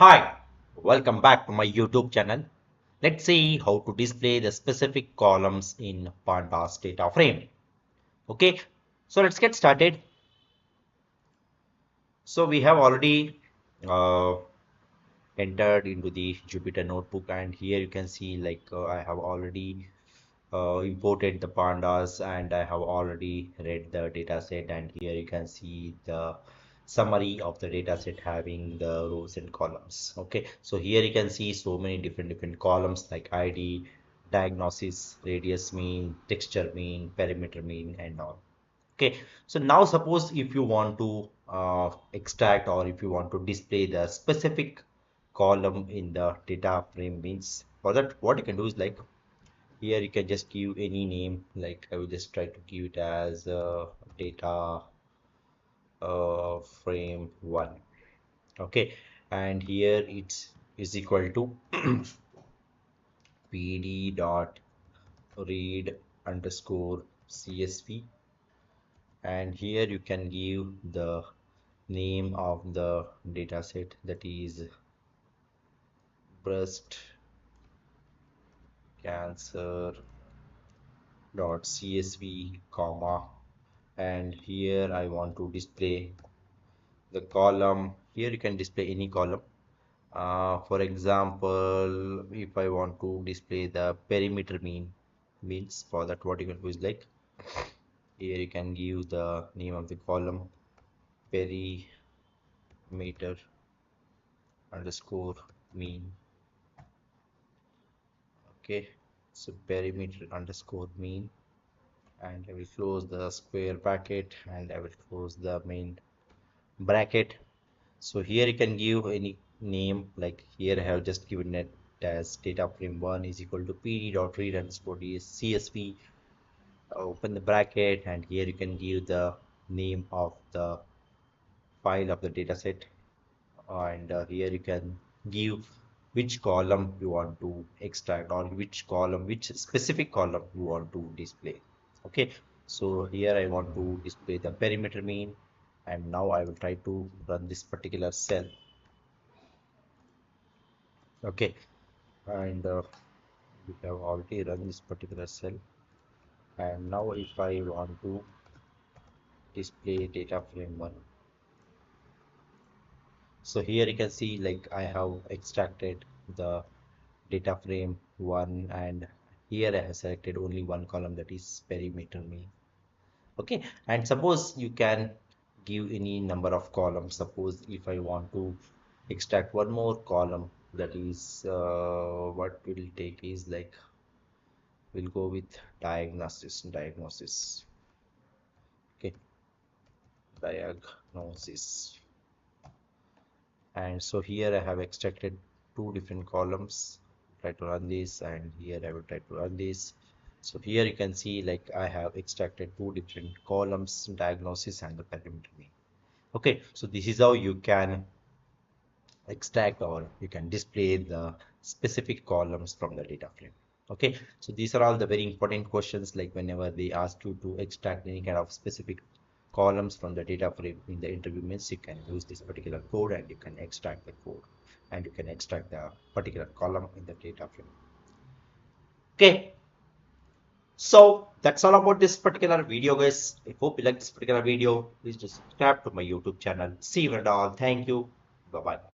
Hi, welcome back to my YouTube channel. Let's see how to display the specific columns in Pandas data frame. Okay, so let's get started. So we have already uh, entered into the Jupyter notebook, and here you can see I have already imported the pandas and I have already read the data set, and here you can see the summary of the data set having the rows and columns. Okay, so here you can see so many different columns like ID, diagnosis, radius mean, texture mean, perimeter mean, and all. Okay, so now suppose if you want to extract or if you want to display the specific column in the data frame, means for that what you can do is like here you can just give any name, like I will just try to give it as data frame 1. Okay, and here it's is equal to pd dot read underscore csv, and here you can give the name of the data set, that is breast cancer dot csv comma, and here I want to display the column. Here you can display any column. For example, if I want to display the perimeter mean, means for that what you can do is like here you can give the name of the column perimeter underscore mean. Okay, so perimeter underscore mean, and I will close the square bracket and I will close the main bracket. So here you can give any name, like here I have just given it as data frame 1 is equal to pd dot read underscore csv, open the bracket, and here you can give the name of the file of the data set, and here you can give which column you want to extract or which specific column you want to display. Okay, so here I want to display the perimeter mean, and now I will try to run this particular cell. Okay, and we have already run this particular cell, and now if I want to display data frame 1, so here you can see like I have extracted the data frame 1, and here I have selected only one column, that is perimeter mean. Okay, and suppose you can give any number of columns. Suppose if I want to extract one more column, that is what we'll take is like we'll go with diagnosis. Okay, diagnosis, and so here I have extracted two different columns. Try to run this, and here I will try to run this. So here you can see like I have extracted two different columns, diagnosis and the perimeter mean. Okay, so this is how you can extract or you can display the specific columns from the data frame. Okay, so these are all the very important questions, like whenever they ask you to extract any kind of specific columns from the data frame in the interview, means you can use this particular code and you can extract the code and you can extract the particular column in the data frame. Okay, so that's all about this particular video, guys. I hope you like this particular video. Please just subscribe to my YouTube channel. See you and all. Thank you. Bye bye.